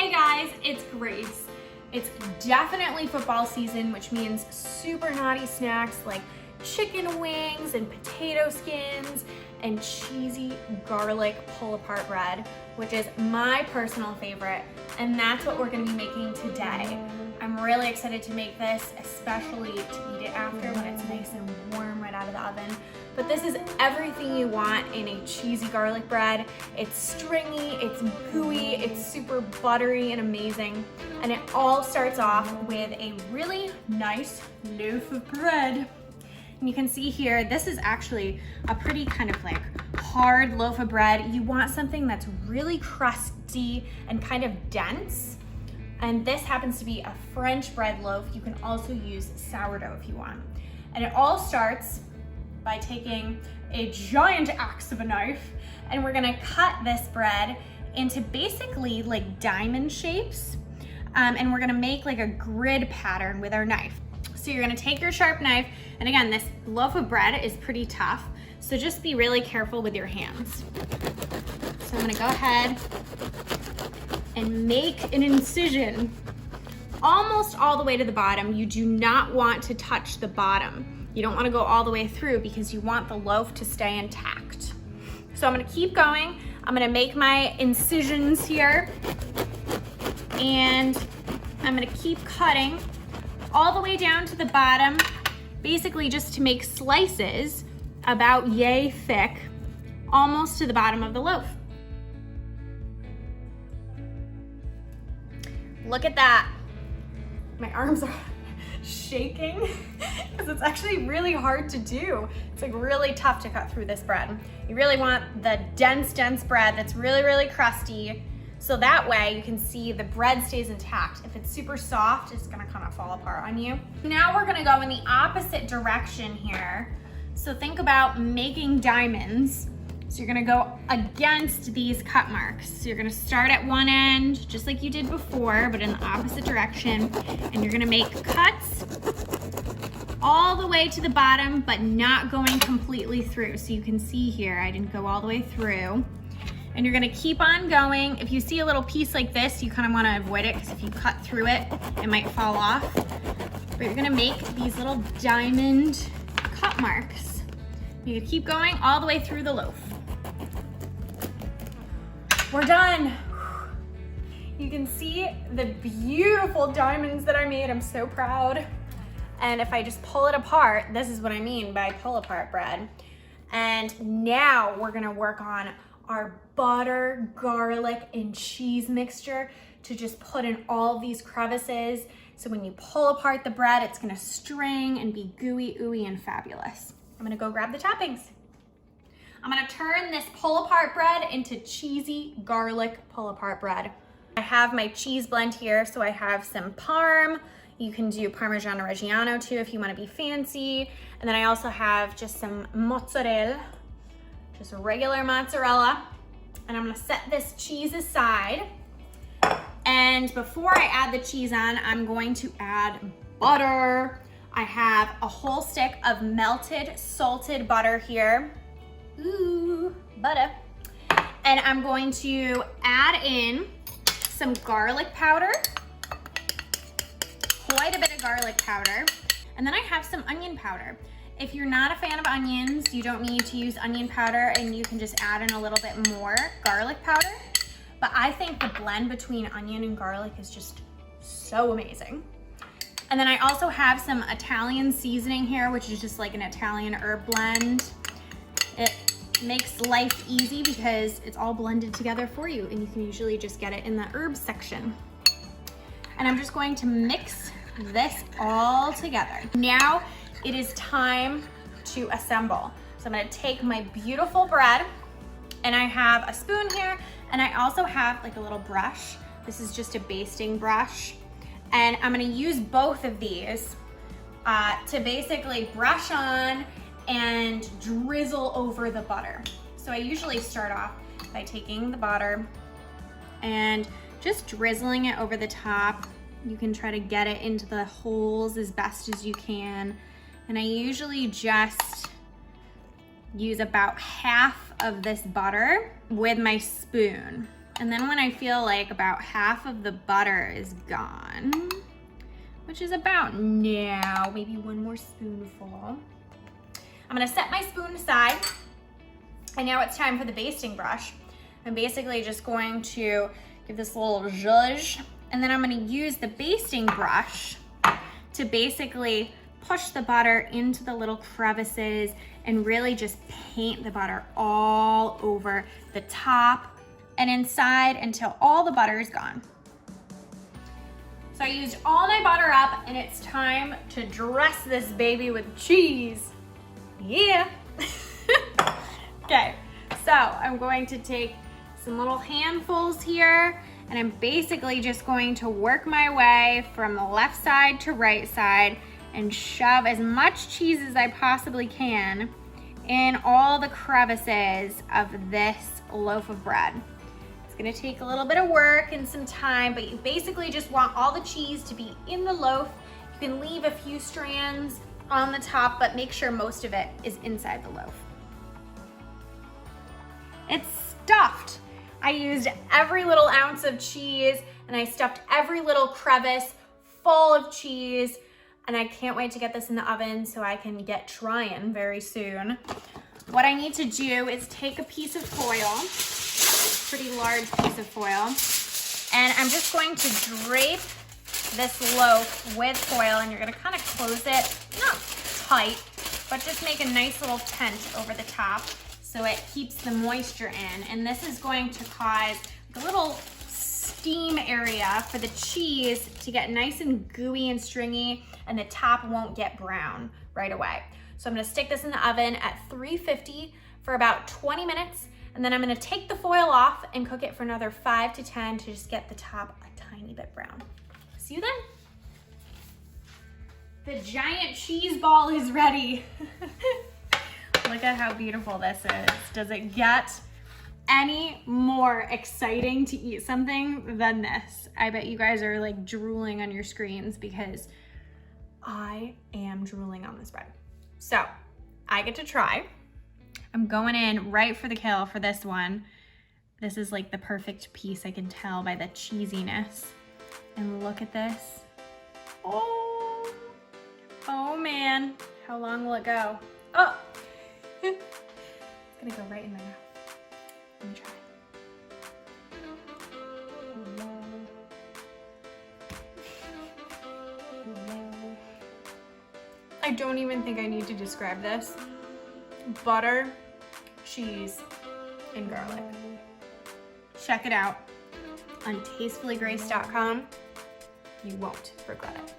Hey guys, it's Grace. It's definitely football season, which means super naughty snacks like chicken wings and potato skins and cheesy garlic pull-apart bread, which is my personal favorite, and that's what we're gonna be making today. I'm really excited to make this, especially to eat it after when it's nice and warm right out of the oven. But this is everything you want in a cheesy garlic bread. It's stringy, it's gooey, it's super buttery and amazing. And it all starts off with a really nice loaf of bread. And you can see here, this is actually a pretty kind of like hard loaf of bread. You want something that's really crusty and kind of dense. And this happens to be a French bread loaf. You can also use sourdough if you want. And it all starts by taking a giant axe of a knife, and we're gonna cut this bread into basically like diamond shapes. And we're gonna make like a grid pattern with our knife. So you're gonna take your sharp knife, and again, this loaf of bread is pretty tough, so just be really careful with your hands. So I'm gonna go ahead and make an incision almost all the way to the bottom. You do not want to touch the bottom. You don't want to go all the way through because you want the loaf to stay intact. So I'm going to keep going. I'm going to make my incisions here, and I'm going to keep cutting all the way down to the bottom, basically just to make slices about yay thick, almost to the bottom of the loaf. Look at that. My arms are shaking because it's actually really hard to do. It's like really tough to cut through this bread. You really want the dense bread that's really, really crusty, so that way you can see the bread stays intact. If it's super soft, it's gonna kind of fall apart on you. Now we're gonna go in the opposite direction here. So think about making diamonds. So you're gonna go against these cut marks. So you're gonna start at one end, just like you did before, but in the opposite direction. And you're gonna make cuts all the way to the bottom, but not going completely through. So you can see here, I didn't go all the way through. And you're gonna keep on going. If you see a little piece like this, you kind of wanna avoid it, because if you cut through it, it might fall off. But you're gonna make these little diamond cut marks. You keep going all the way through the loaf. We're done. You can see the beautiful diamonds that I made. I'm so proud. And if I just pull it apart, this is what I mean by pull apart bread. And now we're gonna work on our butter, garlic, and cheese mixture to just put in all of these crevices. So when you pull apart the bread, it's gonna string and be gooey, ooey, and fabulous. I'm gonna go grab the toppings. I'm gonna turn this pull-apart bread into cheesy garlic pull-apart bread. I have my cheese blend here, so I have some Parm. You can do Parmigiano Reggiano too if you wanna be fancy. And then I also have just some mozzarella, just regular mozzarella. And I'm gonna set this cheese aside. And before I add the cheese on, I'm going to add butter. I have a whole stick of melted salted butter here. Ooh, butter. And I'm going to add in some garlic powder, quite a bit of garlic powder, and then I have some onion powder. If you're not a fan of onions, you don't need to use onion powder, and you can just add in a little bit more garlic powder. But I think the blend between onion and garlic is just so amazing. And then I also have some Italian seasoning here, which is just like an Italian herb blend. It makes life easy because it's all blended together for you, and you can usually just get it in the herbs section. And I'm just going to mix this all together. Now it is time to assemble. So I'm gonna take my beautiful bread, and I have a spoon here, and I also have like a little brush. This is just a basting brush. And I'm gonna use both of these to basically brush on and drizzle over the butter. So I usually start off by taking the butter and just drizzling it over the top. You can try to get it into the holes as best as you can. And I usually just use about half of this butter with my spoon. And then when I feel like about half of the butter is gone, which is about now, maybe one more spoonful, I'm gonna set my spoon aside. And now it's time for the basting brush. I'm basically just going to give this a little zhuzh, and then I'm gonna use the basting brush to basically push the butter into the little crevices and really just paint the butter all over the top and inside until all the butter is gone. So I used all my butter up, and it's time to dress this baby with cheese. Yeah. Okay, so I'm going to take some little handfuls here, and I'm basically just going to work my way from the left side to right side and shove as much cheese as I possibly can in all the crevices of this loaf of bread. It's gonna take a little bit of work and some time, but you basically just want all the cheese to be in the loaf. You can leave a few strands on the top, but make sure most of it is inside the loaf. It's stuffed. I used every little ounce of cheese, and I stuffed every little crevice full of cheese, and I can't wait to get this in the oven so I can get trying very soon. What I need to do is take a piece of foil, pretty large piece of foil, and I'm just going to drape this loaf with foil, and you're gonna kind of close it, not tight, but just make a nice little tent over the top so it keeps the moisture in. And this is going to cause a little steam area for the cheese to get nice and gooey and stringy, and the top won't get brown right away. So I'm gonna stick this in the oven at 350 for about 20 minutes, and then I'm gonna take the foil off and cook it for another 5 to 10 to just get the top a tiny bit brown. See you then. The giant cheese ball is ready. Look at how beautiful this is. Does it get any more exciting to eat something than this? I bet you guys are like drooling on your screens because I am drooling on this bread. So I get to try. I'm going in right for the kill for this one. This is like the perfect piece, I can tell by the cheesiness. And look at this. Oh man, how long will it go? Oh, it's gonna go right in my mouth. Let me try. I don't even think I need to describe this. Butter, cheese, and garlic. Check it out on tastefullygrace.com. You won't regret it.